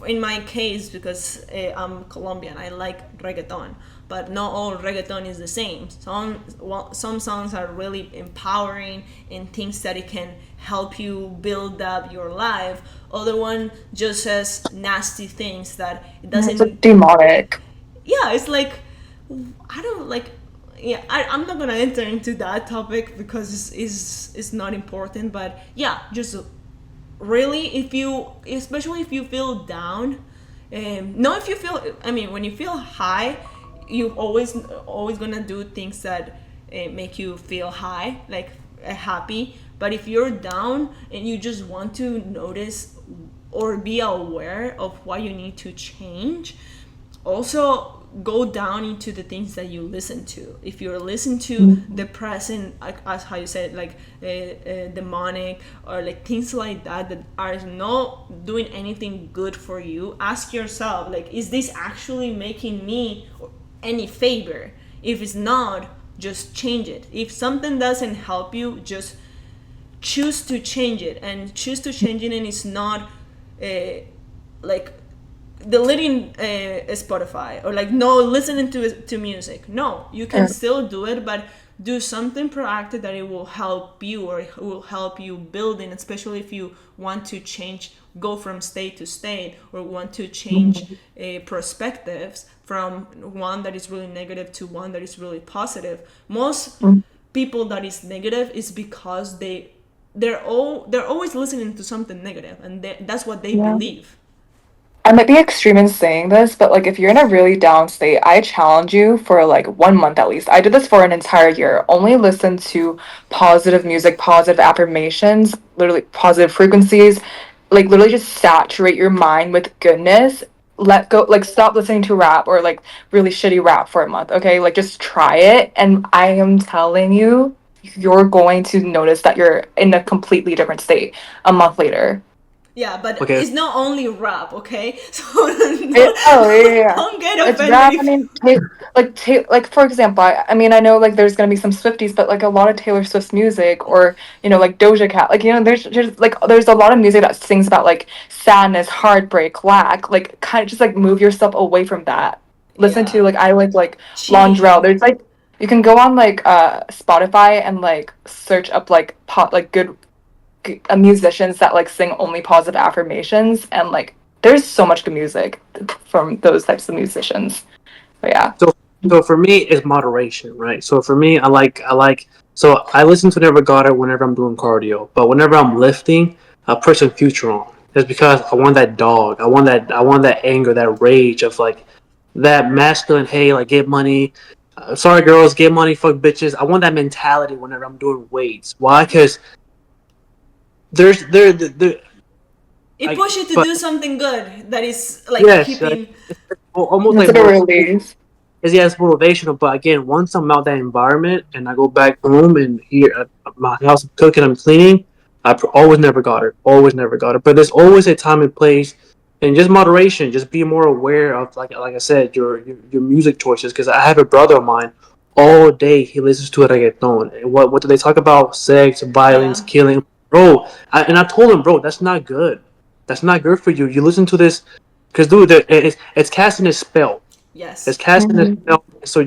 In my case, because I'm Colombian, I like reggaeton, but not all reggaeton is the same. Some songs are really empowering and things that it can help you build up your life. Other one just says nasty things that it It's like doesn't. demonic. Yeah, it's like, I don't like. Yeah, I'm not gonna enter into that topic because it's not important. But yeah, just really, if you, especially if you feel down, not if you feel, I mean, when you feel high, you always gonna do things that make you feel high, like happy. But if you're down and you just want to notice or be aware of what you need to change, also go down into the things that you listen to. If you're listening to depressing, like, as how you said, like demonic, or like things like that that are not doing anything good for you, ask yourself, like, is this actually making me any favor? If it's not, just change it. If something doesn't help you, just choose to change it. And choose to change it, and it's not like deleting Spotify or like no listening to music. No, you can still do it, but do something proactive that it will help you, or it will help you building, especially if you want to change, go from state to state, or want to change perspectives from one that is really negative to one that is really positive. Most people that is negative is because they're always listening to something negative, and that's what they believe. I might be extreme in saying this, but like if you're in a really down state, I challenge you for like 1 month at least. I did this for an entire year. Only listen to positive music, positive affirmations, literally positive frequencies. Like literally just saturate your mind with goodness. Let go, like stop listening to rap or like really shitty rap for a month. Okay, like just try it, and I am telling you, you're going to notice that you're in a completely different state a month later. Yeah, but Okay. it's not only rap, okay? So Yeah. don't get It's offended. rap. I mean, like for example, I mean, I know like there's gonna be some Swifties, but like a lot of Taylor Swift's music, or like Doja Cat, like there's a lot of music that sings about like sadness, heartbreak, lack, like kind of just like move yourself away from that. Listen to Yeah. like I like Londrell. Cheating. There's like you can go on like Spotify and like search up like pop like good musicians that like sing only positive affirmations, and like there's so much good music from those types of musicians. But yeah. So for me, it's moderation, right? So for me, So I listen to Never Got It whenever I'm doing cardio, but whenever I'm lifting, I put some Future on. It's because I want that dog. I want that anger, that rage of like that masculine. Hey, like get money. Sorry, girls, get money. Fuck bitches. I want that mentality whenever I'm doing weights. Why? Because there. It I, pushes you to but do something good that is like yes, keeping. almost It's like like a release. it's motivational. But again, once I'm out that environment and I go back home and here at my house, I'm cooking, I'm cleaning, always never got it. Always never got it. But there's always a time and place, and just moderation. Just be more aware of like I said, your music choices. Because I have a brother of mine. All day he listens to reggaeton. And what do they talk about? Sex, violence, Yeah. killing, bro. I told him, bro, that's not good. That's not good for you. You listen to this, because dude, it's casting a spell. It's Yes. casting a Mhm. spell. So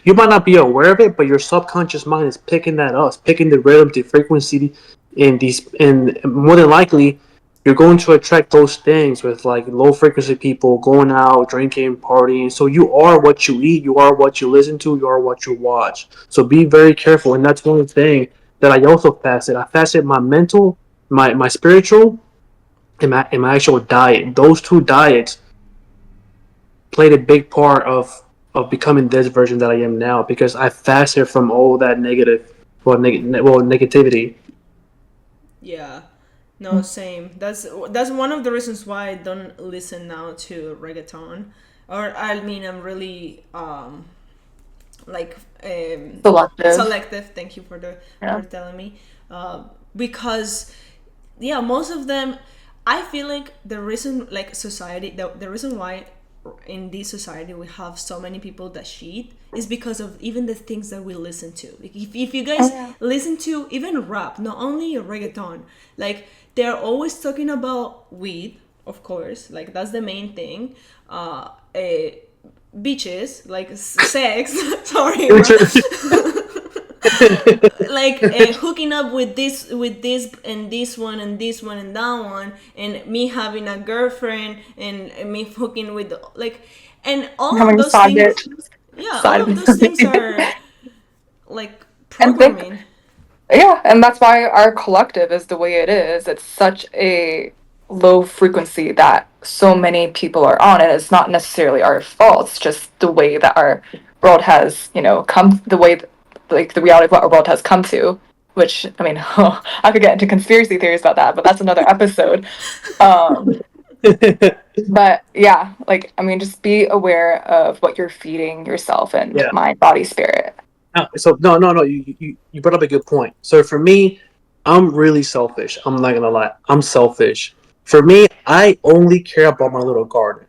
you might not be aware of it, but your subconscious mind is picking that up, picking the rhythm, the frequency, and more than likely, you're going to attract those things with like low frequency people going out, drinking, partying. So you are what you eat, you are what you listen to, you are what you watch. So be very careful, and that's one thing that I also fasted. I fasted my mental, my spiritual, and my actual diet. Those two diets played a big part of becoming this version that I am now, because I fasted from all that negativity. Yeah. No, same. That's one of the reasons why I don't listen now to reggaeton. Or I mean, I'm really like Selective. selective. Thank you Yeah. for telling me. Because yeah, most of them, I feel like the reason, like society, the reason why in this society we have so many people that cheat is because of even the things that we listen to. Like if you guys listen to even rap, not only reggaeton, like they're always talking about weed, of course, like that's the main thing. Bitches, like sex. Sorry, like hooking up with this and this one and this one and that one, and me having a girlfriend and me hooking with like, and all of Having those side things. bitch. Yeah, all Side of those things are like and think programming. Yeah, and that's why our collective is the way it is. It's such a low frequency that so many people are on, and it's not necessarily our fault. It's just the way that our world has, come the way, like the reality of what our world has come to. Which I mean, I could get into conspiracy theories about that, but that's another episode. Um, but yeah, like I mean, just be aware of what you're feeding yourself and Yeah. mind, body, spirit. So no. You brought up a good point. So for me, I'm really selfish. I'm not gonna lie. I'm selfish. For me, I only care about my little garden.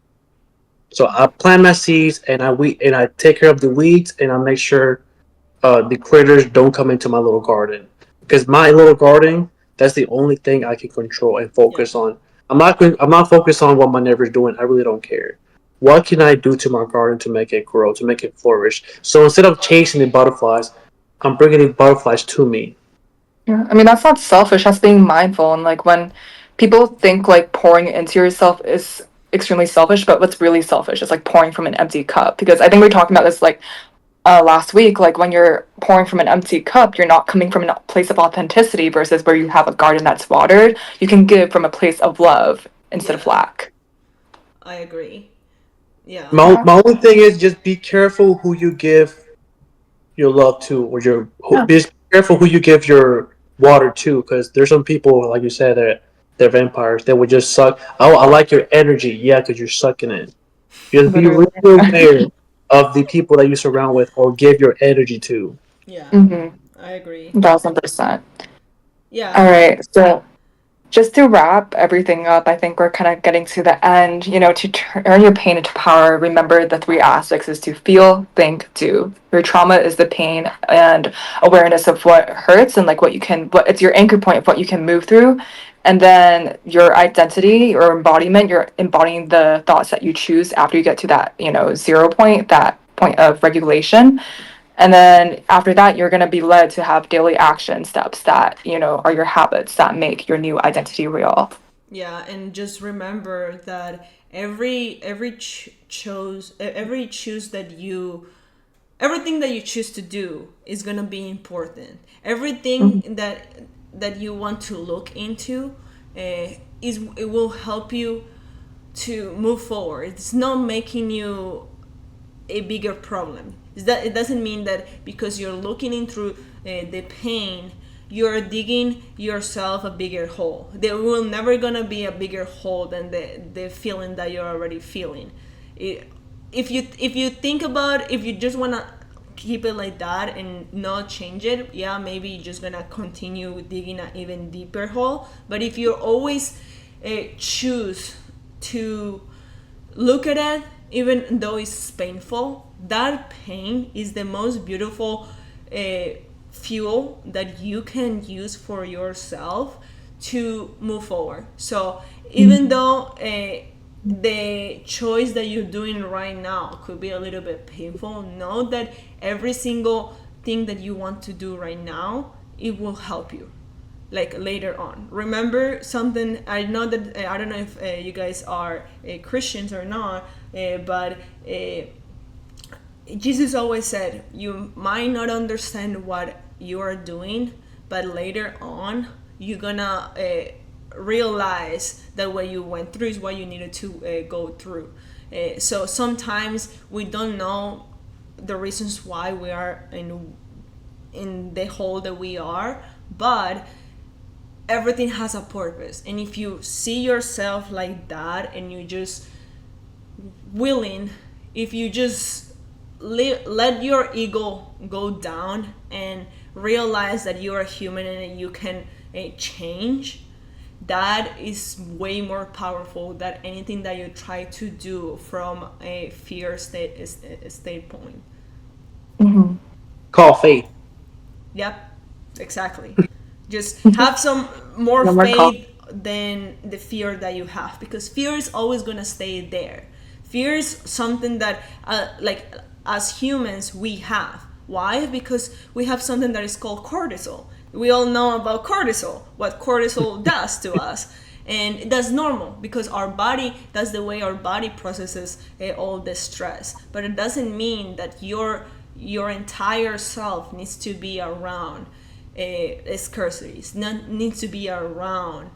So I plant my seeds and I take care of the weeds, and I make sure the critters don't come into my little garden, because my little garden, that's the only thing I can control and Yeah. focus on. I'm not focused on what my neighbor's doing. I really don't care. What can I do to my garden to make it grow, to make it flourish? So instead of chasing the butterflies, I'm bringing the butterflies to me. Yeah, I mean that's not selfish. That's being mindful. And like when people think like pouring into yourself is extremely selfish, but what's really selfish is like pouring from an empty cup. Because I think we were talking about this like last week. Like when you're pouring from an empty cup, you're not coming from a place of authenticity. Versus where you have a garden that's watered, you can give from a place of love instead of Yeah, lack. I agree. Yeah. Yeah. My only thing is just be careful who you give your love to, or Yeah. be careful who you give your water to, because there's some people, like you said, that they're vampires. They would just suck. Oh, I like your energy, yeah, because you're sucking it. Just be really Literally. aware of the people that you surround with or give your energy to. Yeah, Mm-hmm. I agree. 1000%. Yeah. All right. So just to wrap everything up, I think we're kind of getting to the end. You know, to turn your pain into power, remember the three aspects is to feel, think, do. Your trauma is the pain and awareness of what hurts and like what it's your anchor point of what you can move through. And then your identity or embodiment, you're embodying the thoughts that you choose after you get to that, you know, 0 point, that point of regulation. And then after that, you're going to be led to have daily action steps that, you know, are your habits that make your new identity real. Yeah, and just remember that every choose that you everything that you choose to do is going to be important. Everything Mhm. that you want to look into is it will help you to move forward. It's not making you a bigger problem. Is that it doesn't mean that because you're looking into the pain, you're digging yourself a bigger hole. There will never gonna be a bigger hole than the feeling that you're already feeling. It, if you think about, if you just wanna keep it like that and not change it, yeah, maybe you're just gonna continue digging an even deeper hole. But if you always choose to look at it, even though it's painful, that pain is the most beautiful uh, fuel that you can use for yourself to move forward. So even though the choice that you're doing right now could be a little bit painful, know that every single thing that you want to do right now, it will help you like later on. Remember something, I know that I don't know if you guys are Christians or not, but Jesus always said you might not understand what you are doing, but later on you're gonna realize that what you went through is what you needed to go through. So sometimes we don't know the reasons why we are in the hole that we are, but everything has a purpose. And if you see yourself like that and you just willing, if you just let your ego go down and realize that you are human and you can change, that is way more powerful than anything that you try to do from a fear state point. Mhm. Call faith. Yep, exactly. Just have some more No more call. faith than the fear that you have, because fear is always gonna stay there. Fear is something that, like, as humans, we have. Why? Because we have something that is called cortisol. We all know about cortisol, what cortisol does to us. And that's normal because our body, that's the way our body processes all the stress. But it doesn't mean that your entire self needs to be around scarcities, needs to be around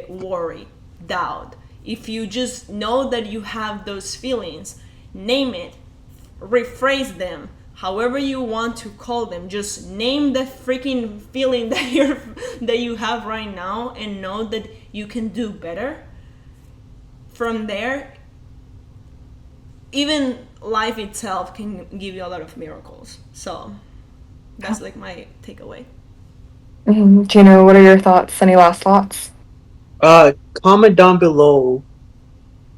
worry, doubt. If you just know that you have those feelings, name it, rephrase them, however you want to call them. Just name the freaking feeling that you have right now, and know that you can do better. From there, even life itself can give you a lot of miracles. So that's like my takeaway. Gino, what are your thoughts? Any last thoughts? Comment down below.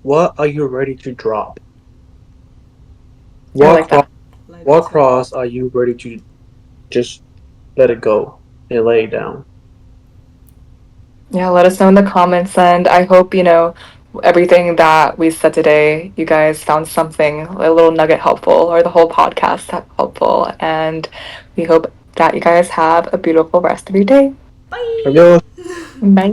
What are you ready to drop? I What like cross? that. Like What that too. cross are you ready to just let it go and lay it down? Yeah, let us know in the comments, and I hope, everything that we said today, you guys found something, a little nugget helpful, or the whole podcast helpful. And we hope that you guys have a beautiful rest of your day. Bye. Adios. Bye.